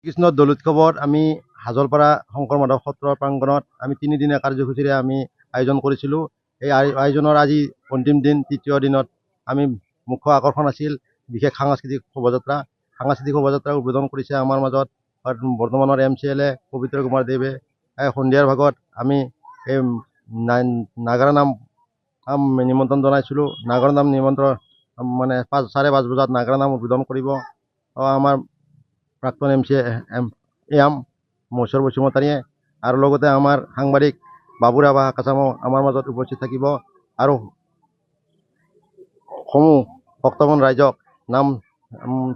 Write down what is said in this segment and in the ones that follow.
কৃষ্ণ দৌল উৎসৱত আমি হাজলপাৰা শংকৰ মাধৱ সত্ৰৰ প্ৰাংগণত আমি তিনিদিনীয়া কাৰ্যসূচীৰে আমি আয়োজন কৰিছিলোঁ। এই আয়োজনৰ আজি অন্তিম দিন, তৃতীয় দিনত আমি মুখ্য আকৰ্ষণ আছিল বিশেষ সাংস্কৃতিক শোভাযাত্ৰা। সাংস্কৃতিক শোভাযাত্ৰা উদ্বোধন কৰিছে আমাৰ মাজত বৰ্তমানৰ MCLA পবিত্ৰ কুমাৰ দেৱে। সন্ধিয়াৰ ভাগত আমি এই নাগাৰা নাম নিমন্ত্ৰণ জনাইছিলোঁ। নাগাৰা নাম নিমন্ত্ৰণ মানে 5:30 বজাত নাগাৰা নাম উদ্বোধন কৰিব আমাৰ প্ৰাক্তন এম মহেশ্বৰ বসুমতাৰীয়ে, আৰু লগতে আমাৰ সাংবাদিক বাবুৰা বা কাছামো আমাৰ মাজত উপস্থিত থাকিব। আৰু সমূহ ভক্তগণ ৰাইজক নাম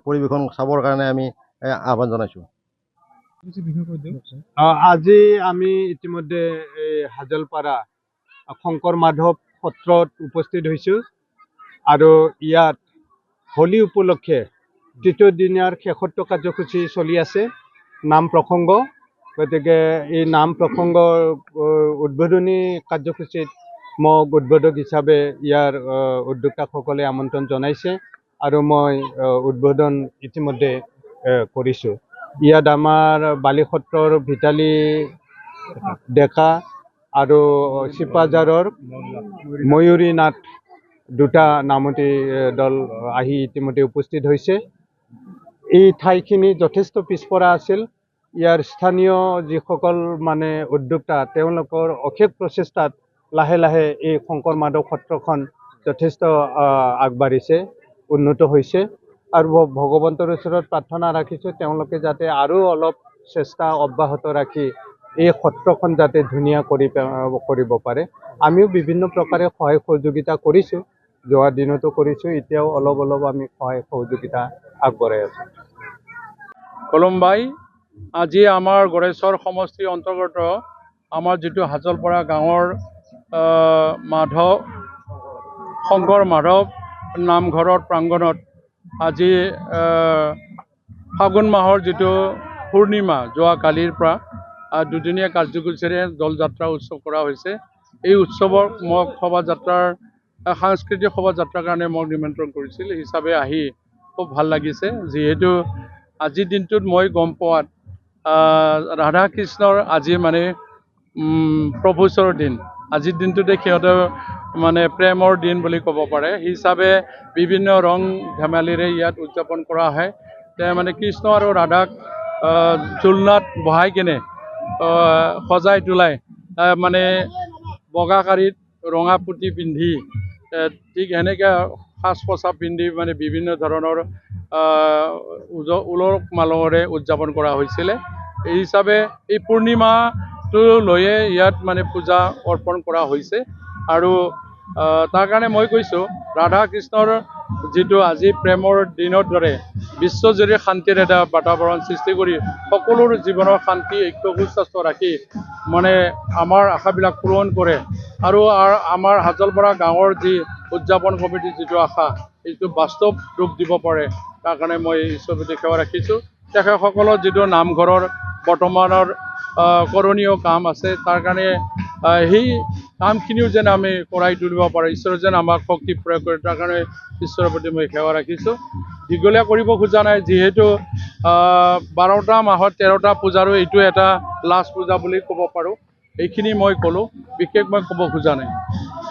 পৰিৱেশন চাবৰ কাৰণে আমি আহ্বান জনাইছোঁ। আজি আমি ইতিমধ্যে হাজলপাৰা শংকৰ মাধৱ সত্ৰত উপস্থিত হৈছোঁ আৰু ইয়াত হোলী উপলক্ষে তৃতীয় দিনীয়াৰ শেষোক্ত কাৰ্যসূচী চলি আছে, নাম প্ৰসংগ। গতিকে এই নাম প্ৰসংগৰ উদ্বোধনী কাৰ্যসূচীত মোক উদ্বোধক হিচাপে ইয়াৰ উদ্যোক্তাসকলে আমন্ত্ৰণ জনাইছে আৰু মই উদ্বোধন ইতিমধ্যে কৰিছোঁ। ইয়াত আমাৰ বালি সত্ৰৰ ভিতালী ডেকা আৰু চিপাঝাৰৰ ময়ূৰী নাথ দুটা নামতি দল আহি ইতিমধ্যে উপস্থিত হৈছে। এই ঠাইখিনি যথেষ্ট পিছপৰা আছিল। ইয়াৰ স্থানীয় যিসকল উদ্যোক্তা, তেওঁলোকৰ অশেষ প্ৰচেষ্টাত লাহে লাহে এই শংকৰ মাধৱ সত্ৰখন যথেষ্ট আগবাঢ়িছে, উন্নত হৈছে। আৰু ভগৱন্তৰ ওচৰত প্ৰাৰ্থনা ৰাখিছোঁ তেওঁলোকে যাতে আৰু অলপ চেষ্টা অব্যাহত ৰাখি এই সত্ৰখন যাতে ধুনীয়া কৰিব পাৰে। আমিও বিভিন্ন প্ৰকাৰে সহায় সহযোগিতা কৰিছোঁ, যোৱা দিনতো কৰিছোঁ, এতিয়াও অলপ আমি সহায় সহযোগিতা আগবঢ়াই আছোঁ। কলমবাই, আজি আমাৰ গড়েশ্বৰ সমষ্টিৰ অন্তৰ্গত আমাৰ যিটো হাজলপাৰা গাঁৱৰ শংকৰ মাধৱ নামঘৰৰ প্ৰাংগণত আজি ফাগুন মাহৰ যিটো পূৰ্ণিমা, যোৱা কালিৰ পৰা দুদিনীয়া কাৰ্যসূচীৰে দৌলযাত্ৰা উৎসৱ কৰা হৈছে। এই উৎসৱৰ মোক শোভাযাত্ৰাৰ সাংস্কৃতিক শোভাযাত্ৰাৰ কাৰণে মোক নিমন্ত্ৰণ কৰিছিল, হিচাপে আহি খুব ভাল লাগিছে। যিহেতু আজিৰ দিনটোত মই গম পোৱাত ৰাধা কৃষ্ণৰ আজি প্ৰপোজৰ দিন। আজিৰ দিনটোতে সিহঁতৰ প্ৰেমৰ দিন বুলি ক'ব পাৰে। হিচাপে বিভিন্ন ৰং ধেমালিৰে ইয়াত উদযাপন কৰা হয়। কৃষ্ণ আৰু ৰাধাক ঝুলনাত বহাই কিনে সজাই তোলাই বগা শাৰীত ৰঙা পুতি পিন্ধি, ঠিক সেনেকৈ সাজ পোছাক পিন্ধি বিভিন্ন ধৰণৰ উলহ মালহেৰে উদযাপন কৰা হৈছিলে। এই হিচাপে এই পূৰ্ণিমাটো লৈয়ে ইয়াত পূজা অৰ্পণ কৰা হৈছে। আৰু তাৰ কাৰণে মই কৈছোঁ, ৰাধা কৃষ্ণৰ যিটো আজি প্ৰেমৰ দিনৰ দৰে বিশ্বজুৰি শান্তিৰ এটা বাতাবৰণ সৃষ্টি কৰি সকলোৰে জীৱনৰ শান্তি ঐক্য সুস্বাস্থ্য ৰাখি আমাৰ আশাবিলাক পূৰণ কৰে। আৰু আমাৰ হাজলপাৰা গাঁৱৰ যি উদযাপন কমিটিৰ যিটো আশা, এইটো বাস্তৱ ৰূপ দিব পাৰে, তাৰ কাৰণে মই ঈশ্বৰৰ প্ৰতি সেৱা ৰাখিছোঁ। তেখেতসকলৰ যিটো নামঘৰৰ বৰ্তমানৰ কৰণীয় কাম আছে, তাৰ কাৰণে সেই কামখিনিও যেন আমি কৰাই তুলিব পাৰোঁ, ঈশ্বৰে যেন আমাক শক্তি প্ৰয়োগ কৰে, তাৰ কাৰণে ঈশ্বৰৰ প্ৰতি মই সেৱা ৰাখিছোঁ। দীঘলীয়া কৰিব খোজা নাই, যিহেতু 12টা মাহত 13টা পূজাৰো এইটো এটা লাষ্ট পূজা বুলি ক'ব পাৰোঁ। এইখিনি মই ক'লোঁ, বিশেষ মই ক'ব খোজা নাই।